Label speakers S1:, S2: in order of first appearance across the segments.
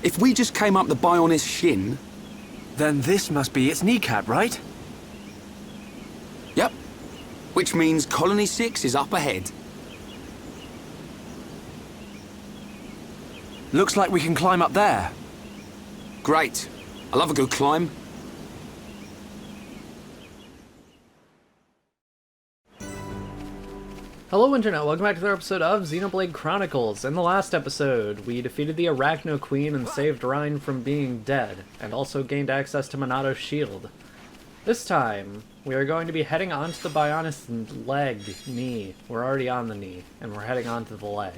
S1: If we just came up the Bionis shin...
S2: Then this must be its kneecap, right?
S1: Yep. Which means Colony 6 is up ahead.
S2: Looks like we can climb up there.
S1: Great. I love a good climb.
S3: Hello Internet, welcome back to another episode of Xenoblade Chronicles. In the last episode, we defeated the Arachno Queen and saved Rhine from being dead, and also gained access to Monato's shield. This time, we are going to be heading onto the Bionis Leg, knee. We're already on the knee, and we're heading onto the leg.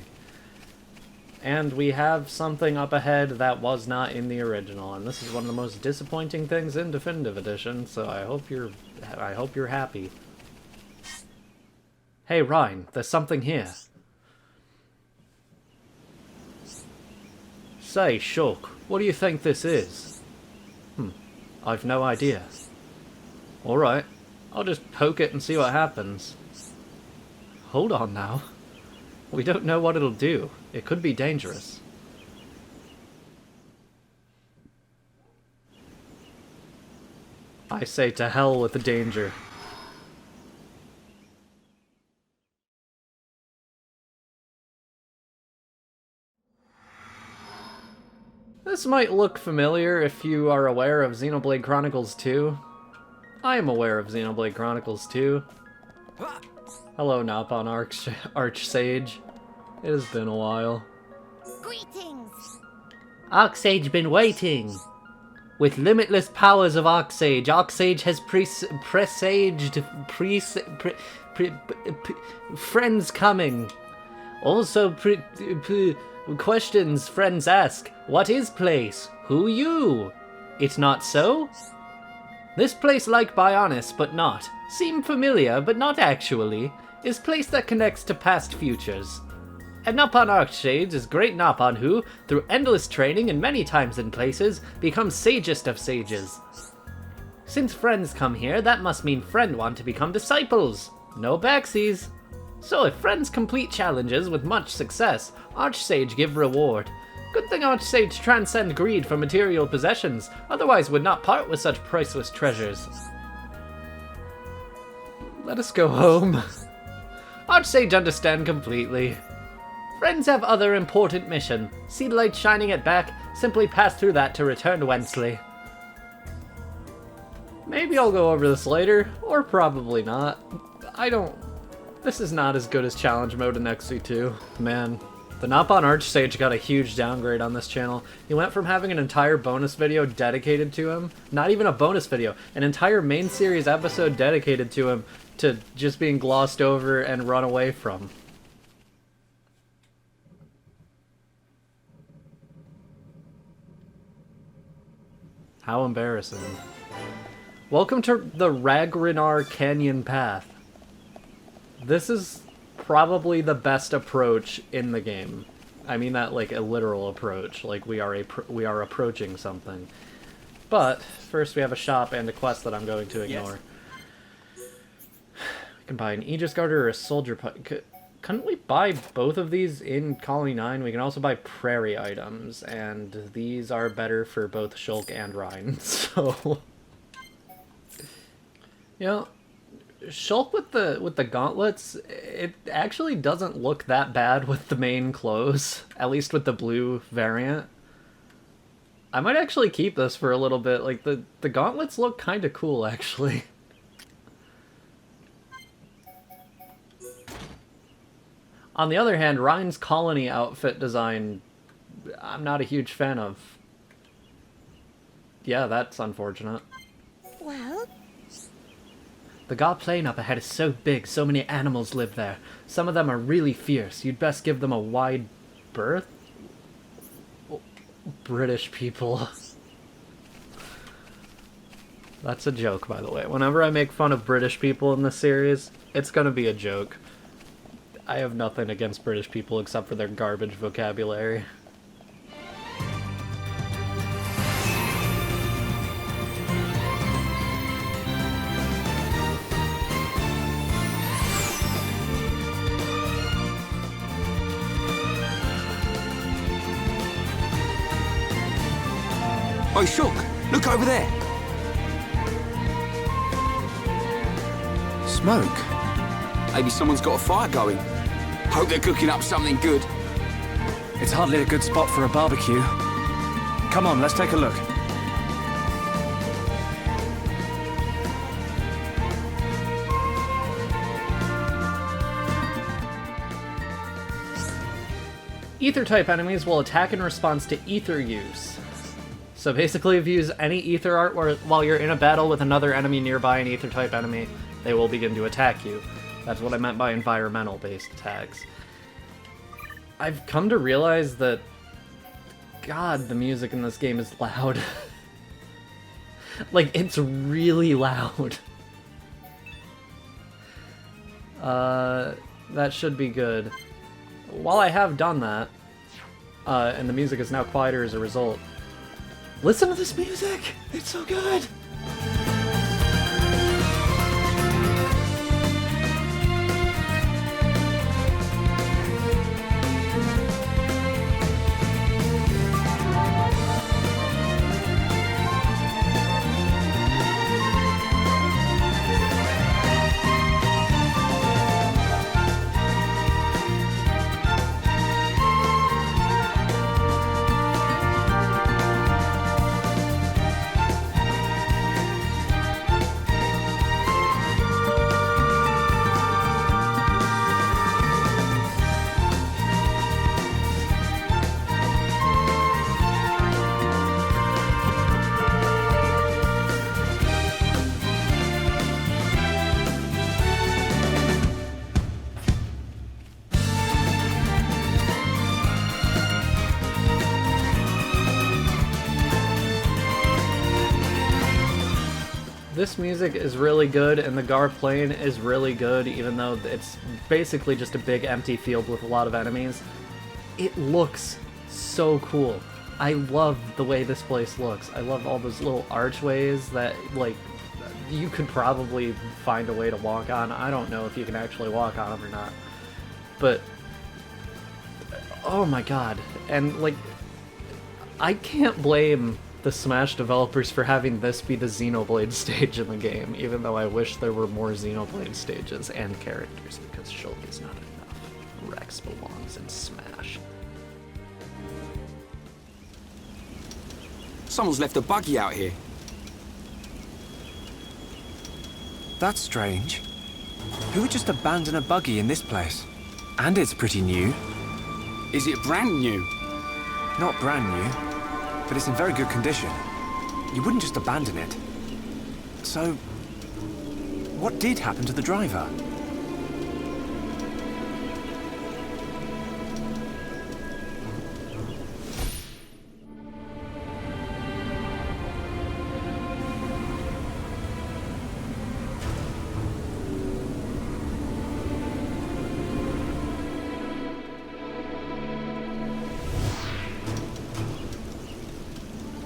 S3: And we have something up ahead that was not in the original, and this is one of the most disappointing things in Definitive Edition, so I hope you're happy. Hey, Rhine, there's something here. Say, Shulk, what do you think this is? I've no idea. Alright, I'll just poke it and see what happens. Hold on now. We don't know what it'll do. It could be dangerous. I say to hell with the danger. This might look familiar if you are aware of Xenoblade Chronicles 2. I am aware of Xenoblade Chronicles 2. Hello, Napon Archsage. It has been a while.
S4: Greetings!
S3: Archsage been waiting! With limitless powers of Archsage, Archsage has presaged friends coming. Also, questions friends ask. What is place? Who you? It's not so? This place like Bionis, but not. Seem familiar, but not actually. Is place that connects to past futures. And Napon Archsage is great Napon who, through endless training and many times and places, becomes sagest of sages. Since friends come here, that must mean friend want to become disciples. No backsies. So if friends complete challenges with much success, Archsage give reward. Good thing Archsage transcend greed for material possessions, otherwise would not part with such priceless treasures. Let us go home. Archsage understand completely. Friends have other important mission. See the light shining it back, simply pass through that to return to Wensley. Maybe I'll go over this later, or probably not. This is not as good as challenge mode in XC2. Man, the Napon Archsage got a huge downgrade on this channel. He went from having an entire bonus video dedicated to him, not even a bonus video, an entire main series episode dedicated to him, to just being glossed over and run away from. How embarrassing. Welcome to the Ragrinar Canyon Path. This is probably the best approach in the game. I mean that like a literal approach, like we are approaching something. But first we have a shop and a quest that I'm going to ignore. Yes. We can buy an Aegis Guard or a Soldier Pipe. Couldn't we buy both of these in Colony 9? We can also buy prairie items, and these are better for both Shulk and Rhine, so... You know, Shulk with the gauntlets, it actually doesn't look that bad with the main clothes, at least with the blue variant. I might actually keep this for a little bit, like the gauntlets look kinda cool actually. On the other hand, Rhine's colony outfit design, I'm not a huge fan of. Yeah, that's unfortunate.
S4: Well?
S3: The God Plain up ahead is so big, so many animals live there. Some of them are really fierce. You'd best give them a wide berth? British people. That's a joke, by the way. Whenever I make fun of British people in this series, it's gonna be a joke. I have nothing against British people except for their garbage vocabulary.
S1: Oh, Shook, look over there.
S2: Smoke?
S1: Maybe someone's got a fire going. Hope they're cooking up something good.
S2: It's hardly a good spot for a barbecue. Come on, let's take a look.
S3: Ether-type enemies will attack in response to ether use. So basically, if you use any ether art while you're in a battle with another enemy nearby, an ether-type enemy, they will begin to attack you. That's what I meant by environmental-based attacks. I've come to realize that, God, the music in this game is loud. Like, it's really loud. That should be good. While I have done that, and the music is now quieter as a result, listen to this music! It's so good! This music is really good, and the Gar Plain is really good, even though it's basically just a big empty field with a lot of enemies. It looks so cool. I love the way this place looks. I love all those little archways that, like, you could probably find a way to walk on. I don't know if you can actually walk on them or not. But, oh my god. And, like, I can't blame the Smash developers for having this be the Xenoblade stage in the game, even though I wish there were more Xenoblade stages and characters, because Shulk is not enough. Rex belongs in Smash.
S1: Someone's left a buggy out here.
S2: That's strange. Who would just abandon a buggy in this place? And it's pretty new.
S1: Is it brand new?
S2: Not brand new, but it's in very good condition. You wouldn't just abandon it. So, what did happen to the driver?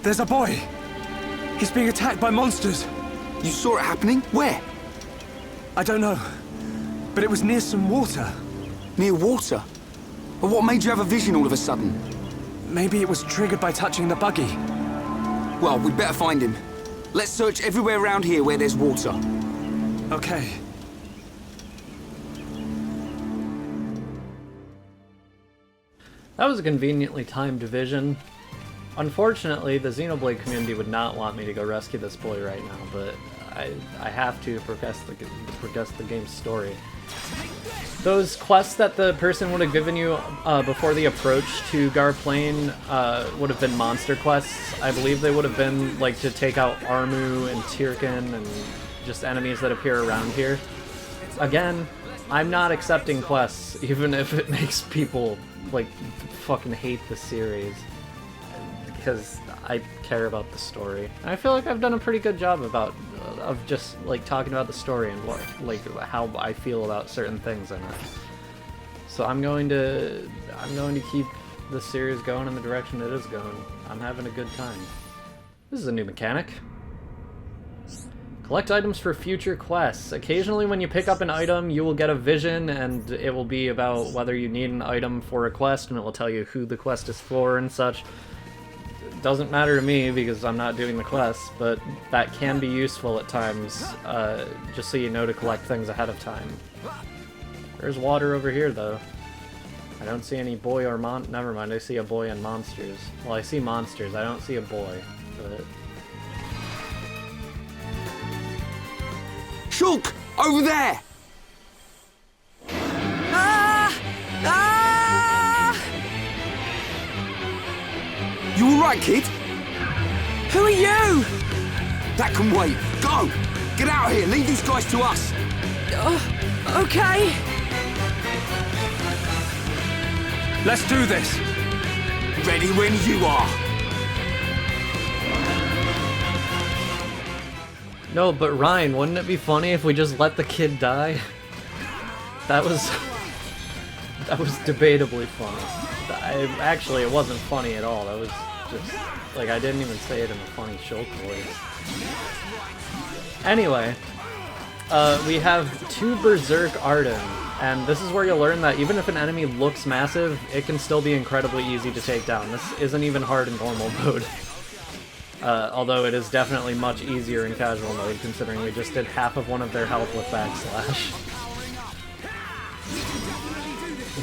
S2: There's a boy! He's being attacked by monsters!
S1: You saw it happening? Where?
S2: I don't know, but it was near some water.
S1: Near water? But what made you have a vision all of a sudden?
S2: Maybe it was triggered by touching the buggy.
S1: Well, we'd better find him. Let's search everywhere around here where there's water.
S2: Okay.
S3: That was a conveniently timed vision. Unfortunately, the Xenoblade community would not want me to go rescue this boy right now, but I have to progress the game's story. Those quests that the person would have given you before the approach to Gar Plain would have been monster quests. I believe they would have been like to take out Armu and Tirkin and just enemies that appear around here. Again, I'm not accepting quests, even if it makes people like fucking hate the series, because I care about the story. And I feel like I've done a pretty good job of just like talking about the story and what, like, how I feel about certain things in it. So I'm going to keep the series going in the direction it is going. I'm having a good time. This is a new mechanic. Collect items for future quests. Occasionally when you pick up an item, you will get a vision, and it will be about whether you need an item for a quest, and it will tell you who the quest is for and such. doesn't matter to me because I'm not doing the quests, but that can be useful at times, just so you know to collect things ahead of time. There's water over here, though. I don't see any boy or never mind, I see a boy and monsters. Well, I see monsters, I don't see a boy, but...
S1: Shulk! Over there!
S5: Ah! Ah!
S1: You alright, kid?
S5: Who are you?
S1: That can wait. Go! Get out of here! Leave these guys to us!
S5: Okay.
S2: Let's do this!
S1: Ready when you are!
S3: No, but Ryan, wouldn't it be funny if we just let the kid die? That was debatably funny. Actually, it wasn't funny at all. That was just, like, I didn't even say it in a funny Shulk voice. Anyway, we have 2 Berserk Arden, and this is where you'll learn that even if an enemy looks massive, it can still be incredibly easy to take down. This isn't even hard in normal mode. Although it is definitely much easier in casual mode, considering we just did half of one of their health with backslash.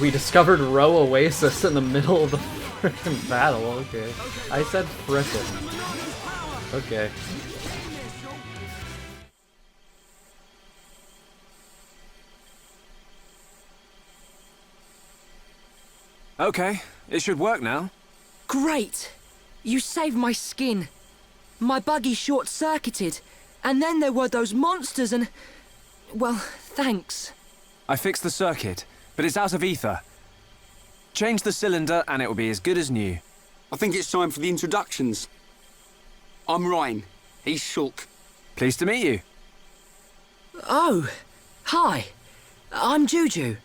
S3: We discovered Row Oasis in the middle of the frickin' battle, okay. I said frickin'. Okay.
S2: Okay, it should work now.
S5: Great. You saved my skin. My buggy short-circuited, and then there were those monsters and... well, thanks.
S2: I fixed the circuit, but it's out of ether. Change the cylinder and it will be as good as new.
S1: I think it's time for the introductions. I'm Ryan. He's Shulk.
S2: Pleased to meet you.
S5: Oh, hi. I'm Juju.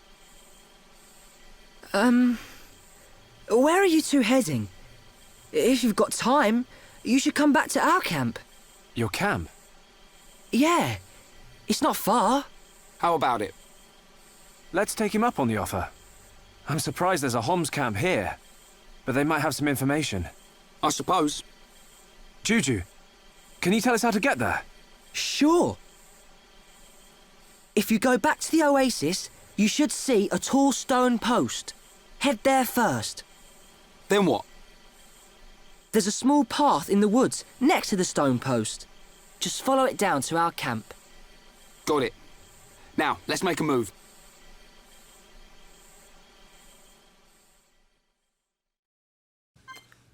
S5: Where are you two heading? If you've got time, you should come back to our camp.
S2: Your camp?
S5: Yeah, it's not far.
S1: How about it?
S2: Let's take him up on the offer. I'm surprised there's a Homs camp here, but they might have some information.
S1: I suppose.
S2: Juju, can you tell us how to get there?
S5: Sure. If you go back to the oasis, you should see a tall stone post. Head there first.
S1: Then what?
S5: There's a small path in the woods next to the stone post. Just follow it down to our camp.
S1: Got it. Now, let's make a move.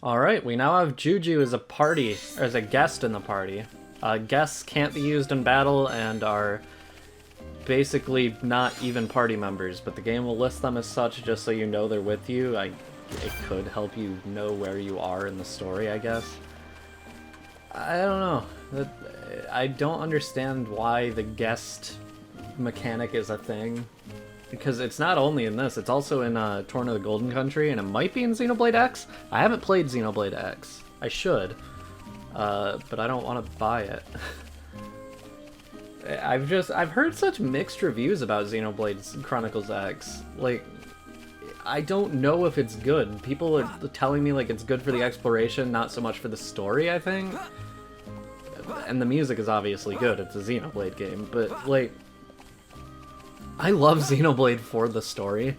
S3: Alright, we now have Juju as a party, or as a guest in the party. Guests can't be used in battle and are basically not even party members, but the game will list them as such just so you know they're with you. It could help you know where you are in the story, I guess. I don't know. I don't understand why the guest mechanic is a thing. Because it's not only in this, it's also in Torn of the Golden Country, and it might be in Xenoblade X. I haven't played Xenoblade X. I should. But I don't want to buy it. I've heard such mixed reviews about Xenoblade Chronicles X. Like, I don't know if it's good. People are telling me like it's good for the exploration, not so much for the story, I think. And the music is obviously good, it's a Xenoblade game, but like... I love Xenoblade for the story.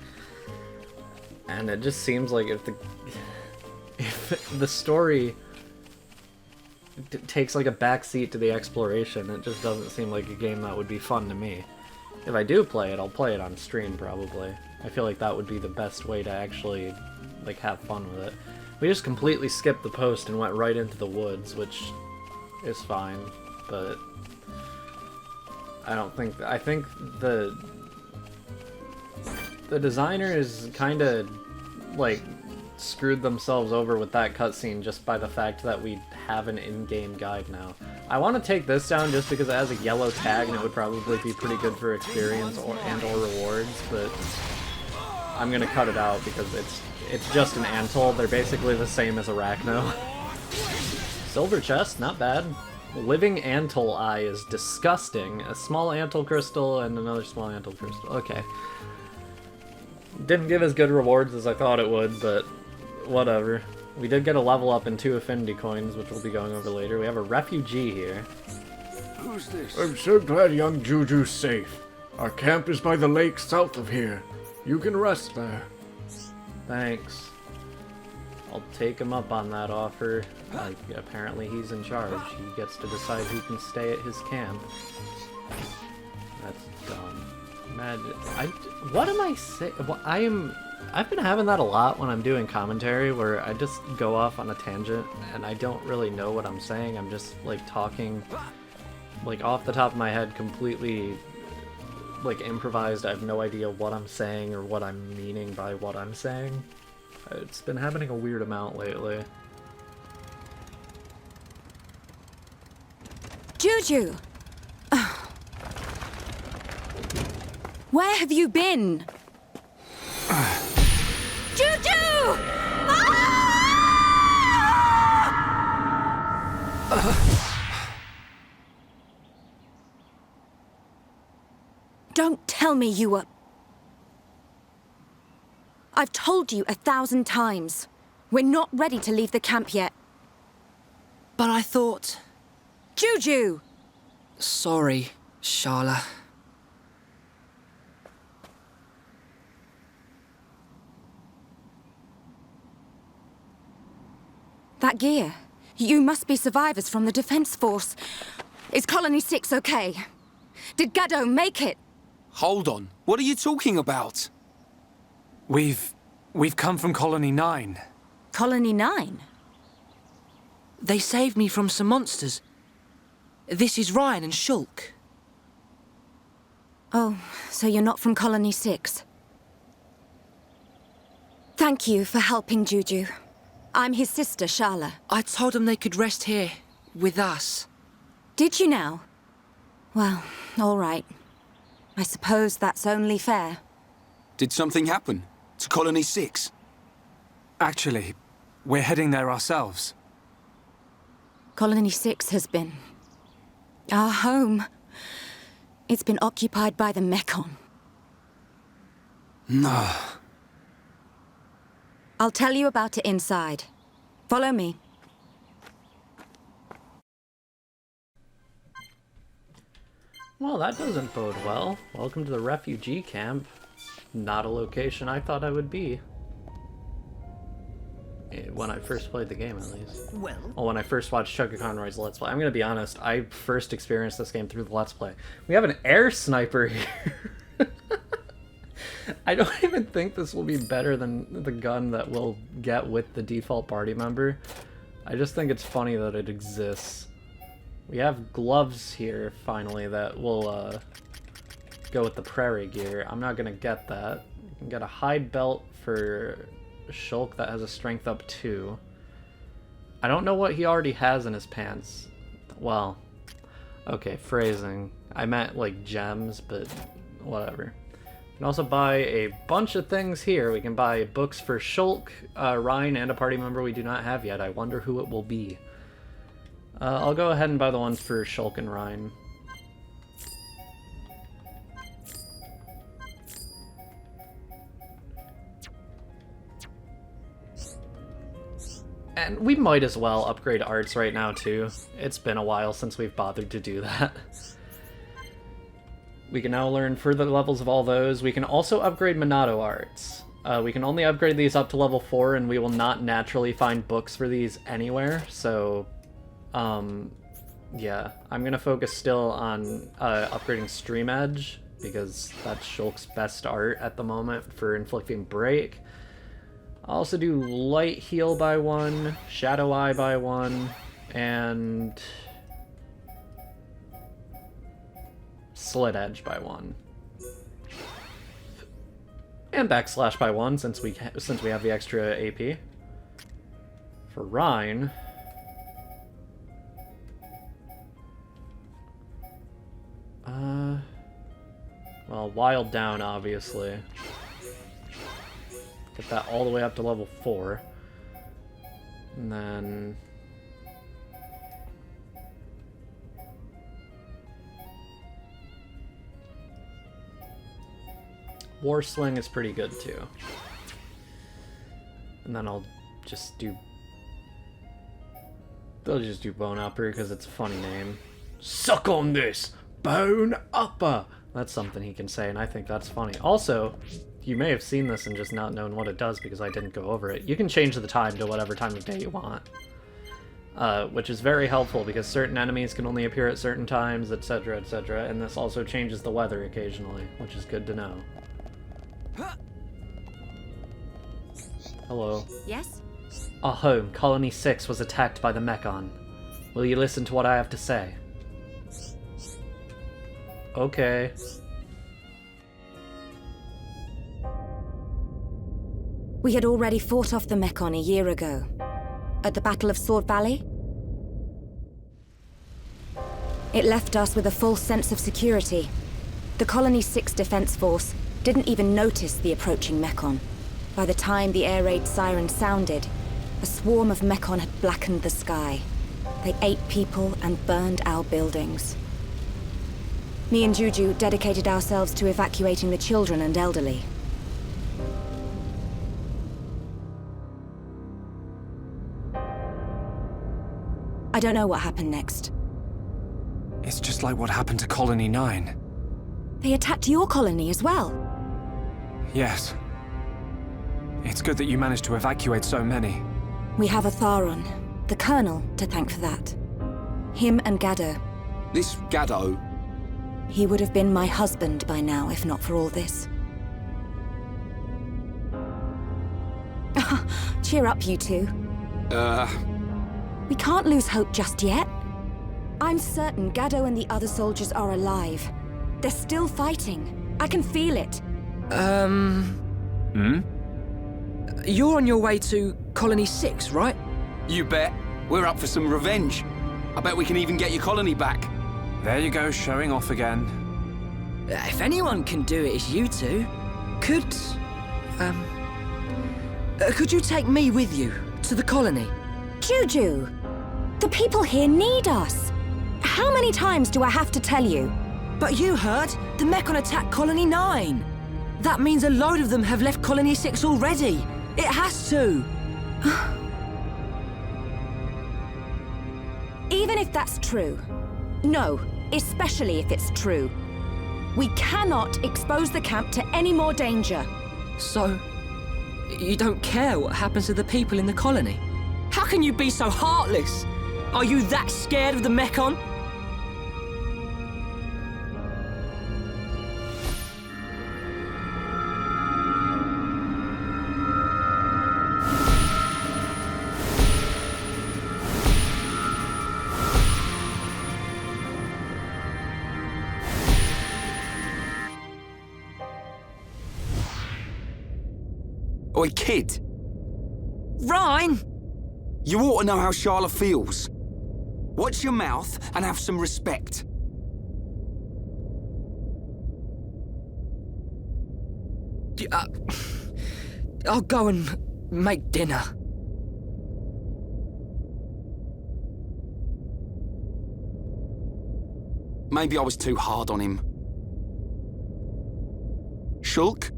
S3: And it just seems like if the story takes like a backseat to the exploration, it just doesn't seem like a game that would be fun to me. If I do play it, I'll play it on stream probably. I feel like that would be the best way to actually like have fun with it. We just completely skipped the post and went right into the woods, which is fine, but I think the designers kind of like screwed themselves over with that cutscene just by the fact that we have an in-game guide now. I want to take this down just because it has a yellow tag and it would probably be pretty good for experience or rewards, but I'm gonna cut it out because it's just an Antol. They're basically the same as Arachno. Silver chest, not bad. Living Antol eye is disgusting. A small Antol crystal and another small Antol crystal. Okay. Didn't give as good rewards as I thought it would, but whatever. We did get a level up in 2 affinity coins, which we'll be going over later. We have a refugee here.
S1: Who's this?
S6: I'm so glad young Juju's safe. Our camp is by the lake south of here. You can rest there.
S3: Thanks. I'll take him up on that offer. Like, apparently he's in charge. He gets to decide who can stay at his camp. That's dumb. What am I saying? I've been having that a lot when I'm doing commentary, where I just go off on a tangent and I don't really know what I'm saying. I'm just like talking like off the top of my head, completely like improvised. I have no idea what I'm saying or what I'm meaning by what I'm saying. It's been happening a weird amount lately.
S5: Juju! Where have you been? Juju! Don't tell me you were... I've told you 1,000 times. We're not ready to leave the camp yet. But I thought... Juju!
S7: Sorry, Sharla.
S5: That gear. You must be survivors from the Defense Force. Is Colony 6 okay? Did Gaddo make it?
S1: Hold on. What are you talking about?
S2: We've come from Colony 9.
S5: Colony 9?
S7: They saved me from some monsters. This is Ryan and Shulk.
S5: Oh, so you're not from Colony 6. Thank you for helping Juju. I'm his sister, Sharla.
S7: I told them they could rest here, with us.
S5: Did you now? Well, all right. I suppose that's only fair.
S1: Did something happen? To Colony 6?
S2: Actually, we're heading there ourselves.
S5: Colony 6 has been... our home. It's been occupied by the Mekon.
S1: No.
S5: I'll tell you about it inside. Follow me.
S3: Well, that doesn't bode well. Welcome to the Refugee Camp. Not a location I thought I would be. When I first played the game, at least. Well, when I first watched Chugga Conroy's Let's Play. I'm gonna be honest, I first experienced this game through the Let's Play. We have an air sniper here. I don't even think this will be better than the gun that we'll get with the default party member. I just think it's funny that it exists. We have gloves here, finally, that will go with the prairie gear. I'm not gonna get that. You can get a hide belt for Shulk that has a strength up 2. I don't know what he already has in his pants. Well, okay, phrasing. I meant like gems, but whatever. We can also buy a bunch of things here. We can buy books for Shulk, Ryan, and a party member we do not have yet. I wonder who it will be. I'll go ahead and buy the ones for Shulk and Ryan. And we might as well upgrade arts right now, too. It's been a while since we've bothered to do that. We can now learn further levels of all those. We can also upgrade Minato arts. We can only upgrade these up to level 4, and we will not naturally find books for these anywhere, so... yeah. I'm gonna focus still on upgrading Stream Edge, because that's Shulk's best art at the moment for inflicting break. I'll also do Light Heal by 1, Shadow Eye by 1, and Slit Edge by 1. And Backslash by 1, since we have the extra AP. For Rhine... well, Wild Down, obviously. Get that all the way up to level 4. And then... War Sling is pretty good, too. And then I'll just do They'll just do Bone Upper because it's a funny name.
S6: Suck on this, Bone Upper.
S3: That's something he can say, and I think that's funny. Also, you may have seen this and just not known what it does because I didn't go over it. You can change the time to whatever time of day you want. Which is very helpful because certain enemies can only appear at certain times, etc., etc., and this also changes the weather occasionally, which is good to know. Hello.
S4: Yes?
S3: Our home, Colony 6, was attacked by the Mechon. Will you listen to what I have to say? Okay.
S8: We had already fought off the Mechon a year ago. At the Battle of Sword Valley? It left us with a false sense of security. The Colony 6 Defense Force didn't even notice the approaching Mechon. By the time the air raid siren sounded, a swarm of Mechon had blackened the sky. They ate people and burned our buildings. Me and Juju dedicated ourselves to evacuating the children and elderly. I don't know what happened next.
S2: It's just like what happened to Colony 9.
S8: They attacked your colony as well.
S2: Yes. It's good that you managed to evacuate so many.
S8: We have a Tharon, the Colonel, to thank for that. Him and Gaddo.
S1: This Gaddo?
S8: He would have been my husband by now, if not for all this. Cheer up, you two. We can't lose hope just yet. I'm certain Gaddo and the other soldiers are alive. They're still fighting. I can feel it.
S5: You're on your way to Colony 6, right?
S1: You bet. We're up for some revenge. I bet we can even get your colony back.
S2: There you go, showing off again.
S5: If anyone can do it, it's you two. Could you take me with you to the colony?
S8: Juju! The people here need us. How many times do I have to tell you?
S5: But you heard, the Mechon attacked Colony 9. That means a load of them have left Colony 6 already. It has to.
S8: Even if that's true. No, especially if it's true. We cannot expose the camp to any more danger.
S5: So, you don't care what happens to the people in the colony? How can you be so heartless? Are you that scared of the Mechon?
S1: Oi, kid.
S5: Ryan!
S1: You ought to know how Charlotte feels. Watch your mouth and have some respect.
S5: I'll go and make dinner.
S1: Maybe I was too hard on him. Shulk?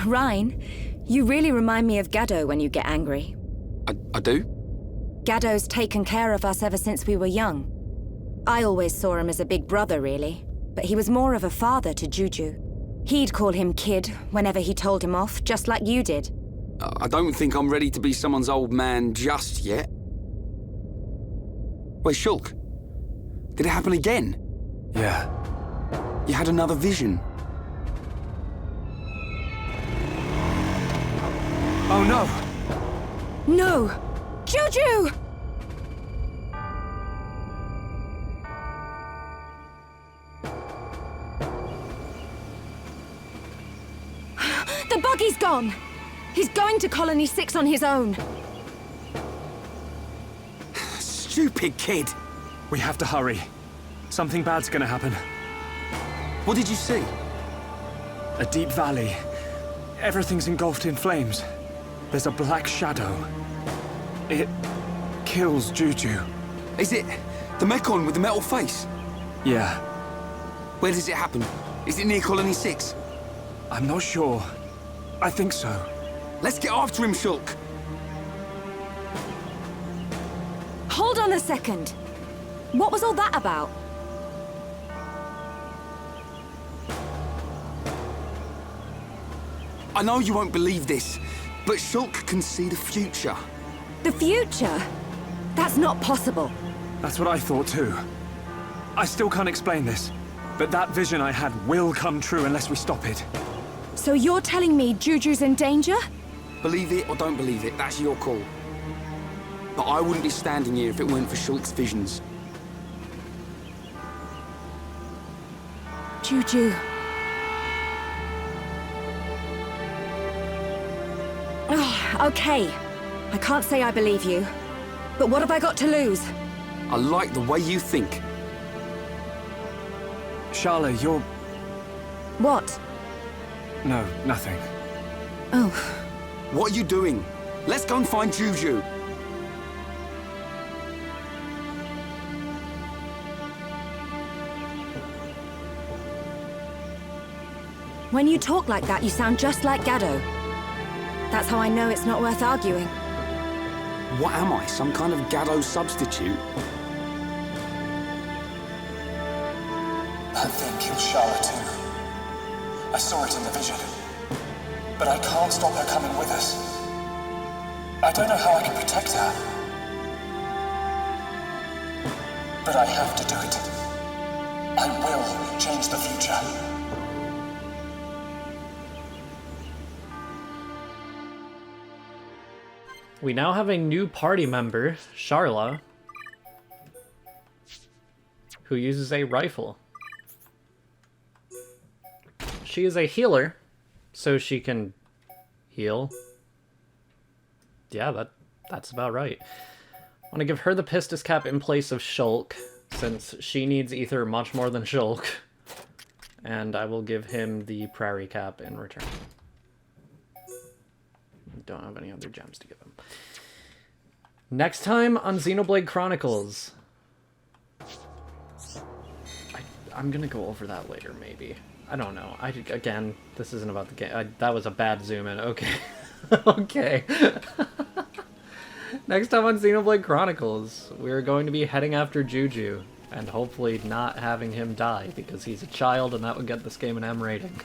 S8: Ryan, you really remind me of Gaddo when you get angry.
S1: I do?
S8: Gaddo's taken care of us ever since we were young. I always saw him as a big brother, really, but he was more of a father to Juju. He'd call him kid whenever he told him off, just like you did.
S1: I don't think I'm ready to be someone's old man just yet. Wait, Shulk, did it happen again?
S2: Yeah.
S1: You had another vision.
S2: Oh no!
S8: No! Juju! The buggy's gone! He's going to Colony 6 on his own.
S1: Stupid kid!
S2: We have to hurry. Something bad's gonna happen.
S1: What did you see?
S2: A deep valley. Everything's engulfed in flames. There's a black shadow. It kills Juju.
S1: Is it the Mechon with the metal face?
S2: Yeah.
S1: Where does it happen? Is it near Colony 6?
S2: I'm not sure. I think so.
S1: Let's get after him, Shulk.
S8: Hold on a second! What was all that about?
S1: I know you won't believe this, but Shulk can see the future.
S8: The future? That's not possible.
S2: That's what I thought too. I still can't explain this, but that vision I had will come true unless we stop it.
S8: So you're telling me Juju's in danger?
S1: Believe it or don't believe it, that's your call. But I wouldn't be standing here if it weren't for Shulk's visions.
S8: Juju. Oh, okay. I can't say I believe you. But what have I got to lose?
S1: I like the way you think.
S2: Sharla, you're...
S8: What?
S2: No, nothing.
S8: Oh.
S1: What are you doing? Let's go and find Juju.
S8: When you talk like that, you sound just like Gaddo. That's how I know it's not worth arguing.
S1: What am I, some kind of Gaddo substitute?
S9: That thing killed Sharla too. I saw it in the vision. But I can't stop her coming with us. I don't know how I can protect her. But I have to do it. I will change the future.
S3: We now have a new party member, Sharla, who uses a rifle. She is a healer, so she can heal. Yeah, that's about right. I want to give her the Pistis Cap in place of Shulk, since she needs ether much more than Shulk. And I will give him the Prairie Cap in return. Don't have any other gems to give him. Next time on Xenoblade Chronicles. I'm gonna go over that later, maybe. I don't know. Again, this isn't about the game. That was a bad zoom in. Okay. Okay. Next time on Xenoblade Chronicles, we're going to be heading after Juju. And hopefully not having him die, because he's a child and that would get this game an M rating.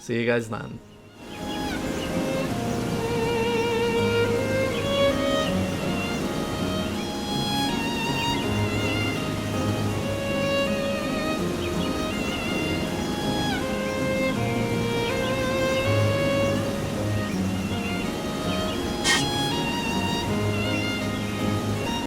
S3: See you guys then.